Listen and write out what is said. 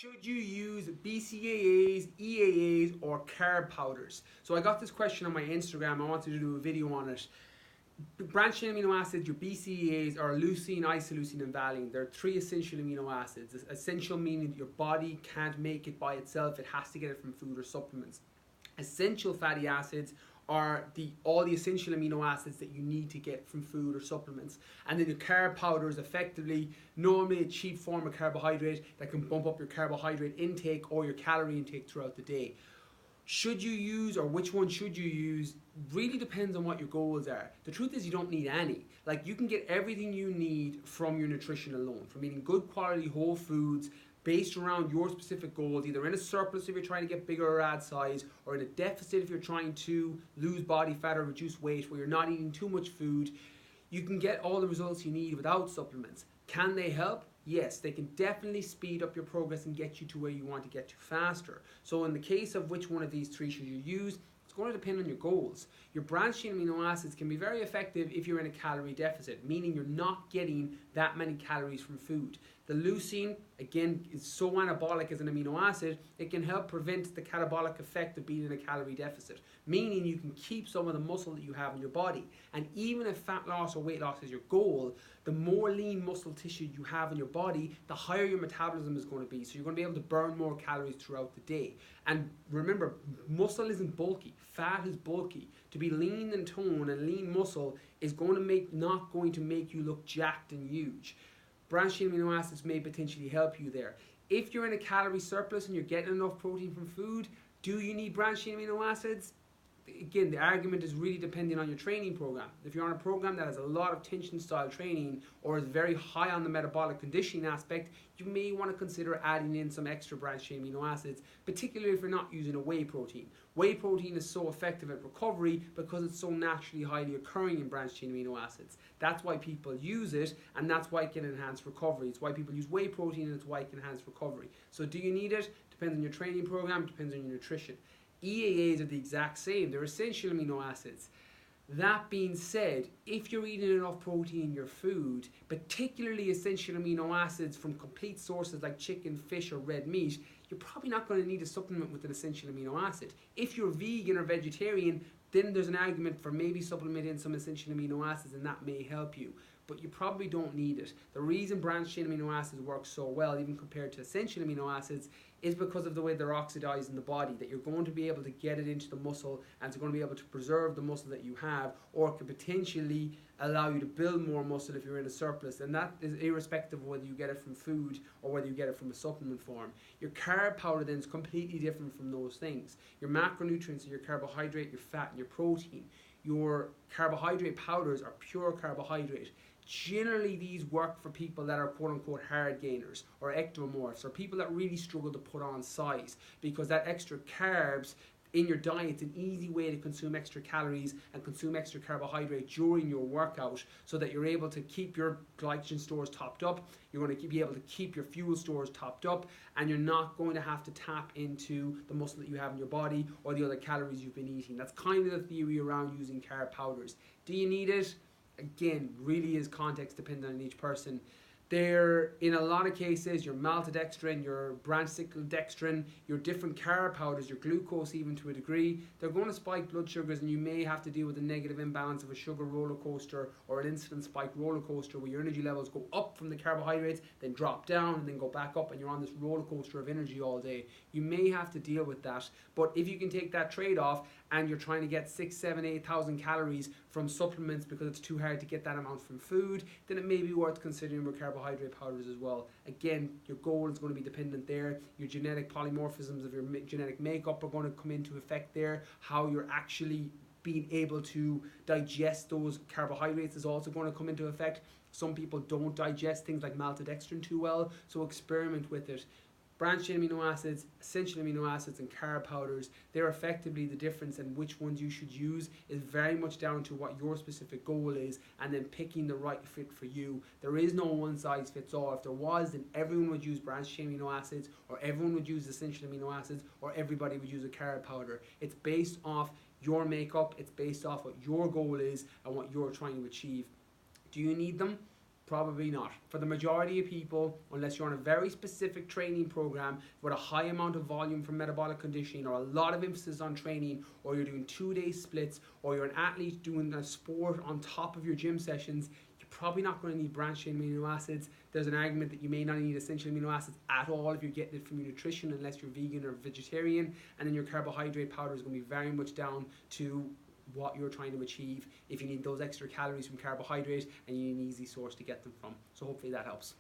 Should you use BCAAs, EAAs, or carb powders? So I got this question on my Instagram. I wanted to do a video on it. Branched chain amino acids, your BCAAs, are leucine, isoleucine, and valine. They're three essential amino acids. Essential meaning that your body can't make it by itself. It has to get it from food or supplements. Essential fatty acids are all the essential amino acids that you need to get from food or supplements. And then the carb powder is effectively normally a cheap form of carbohydrate that can bump up your carbohydrate intake or your calorie intake throughout the day. Should you use, or which one should you use, really depends on what your goals are. The truth is you don't need any. Like, you can get everything you need from your nutrition alone, from eating good quality whole foods based around your specific goals, either in a surplus if you're trying to get bigger or add size, or in a deficit if you're trying to lose body fat or reduce weight where you're not eating too much food. You can get all the results you need without supplements. Can they help? Yes, they can definitely speed up your progress and get you to where you want to get to faster. So in the case of which one of these three should you use, it's going to depend on your goals. Your branched chain amino acids can be very effective if you're in a calorie deficit, meaning you're not getting that many calories from food. The leucine, again, is so anabolic as an amino acid, it can help prevent the catabolic effect of being in a calorie deficit, meaning you can keep some of the muscle that you have in your body. And even if fat loss or weight loss is your goal, the more lean muscle tissue you have in your body, the higher your metabolism is going to be. So you're going to be able to burn more calories throughout the day. And remember, muscle isn't bulky, fat is bulky. To be lean and toned and lean muscle is not going to make you look jacked and huge. Branched chain amino acids may potentially help you there. If you're in a calorie surplus and you're getting enough protein from food, do you need branched chain amino acids? Again, the argument is really depending on your training program. If you're on a program that has a lot of tension style training or is very high on the metabolic conditioning aspect, you may want to consider adding in some extra branched chain amino acids, particularly if you're not using a whey protein. Whey protein is so effective at recovery because it's so naturally highly occurring in branched chain amino acids. That's why people use it, and that's why it can enhance recovery. It's why people use whey protein, and it's why it can enhance recovery. So do you need it? Depends on your training program, depends on your nutrition. EAAs are the exact same. They're essential amino acids. That being said, if you're eating enough protein in your food, particularly essential amino acids from complete sources like chicken, fish, or red meat, you're probably not going to need a supplement with an essential amino acid. If you're vegan or vegetarian, then there's an argument for maybe supplementing some essential amino acids, and that may help you. But you probably don't need it. The reason branched chain amino acids work so well, even compared to essential amino acids, is because of the way they're oxidized in the body, that you're going to be able to get it into the muscle, and it's going to be able to preserve the muscle that you have, or it could potentially allow you to build more muscle if you're in a surplus, and that is irrespective of whether you get it from food or whether you get it from a supplement form. Your carb powder then is completely different from those things. Your macronutrients are your carbohydrate, your fat, and your protein. Your carbohydrate powders are pure carbohydrate. Generally, these work for people that are quote-unquote hard gainers or ectomorphs, or people that really struggle to put on size, because that extra carbs in your diet is an easy way to consume extra calories and consume extra carbohydrate during your workout, so that you're able to keep your glycogen stores topped up, you're going to be able to keep your fuel stores topped up, and you're not going to have to tap into the muscle that you have in your body or the other calories you've been eating. That's kind of the theory around using carb powders. Do you need it? Again, really is context dependent on each person. They're, in a lot of cases, your maltodextrin, your branched cyclodextrin, your different carb powders, your glucose even to a degree, they're going to spike blood sugars, and you may have to deal with the negative imbalance of a sugar roller coaster or an insulin spike roller coaster, where your energy levels go up from the carbohydrates, then drop down, and then go back up, and you're on this roller coaster of energy all day. You may have to deal with that, but if you can take that trade-off and you're trying to get 6, 7, 8,000 calories from supplements because it's too hard to get that amount from food, then it may be worth considering with carbohydrate powders as well. Again, your goal is going to be dependent there. Your genetic polymorphisms of your genetic makeup are going to come into effect there. How you're actually being able to digest those carbohydrates is also going to come into effect. Some people don't digest things like maltodextrin too well, so experiment with it. Branched chain amino acids, essential amino acids, and carb powders, they're effectively the difference, and which ones you should use is very much down to what your specific goal is, and then picking the right fit for you. There is no one size fits all. If there was, then everyone would use branched chain amino acids, or everyone would use essential amino acids, or everybody would use a carb powder. It's based off your makeup, it's based off what your goal is and what you're trying to achieve. Do you need them? Probably not. For the majority of people, unless you're on a very specific training program with a high amount of volume for metabolic conditioning or a lot of emphasis on training, or you're doing 2-day splits, or you're an athlete doing a sport on top of your gym sessions, you're probably not going to need branched chain amino acids. There's an argument that you may not need essential amino acids at all if you're getting it from your nutrition, unless you're vegan or vegetarian, and then your carbohydrate powder is going to be very much down to what you're trying to achieve. If you need those extra calories from carbohydrate and you need an easy source to get them from. So hopefully that helps.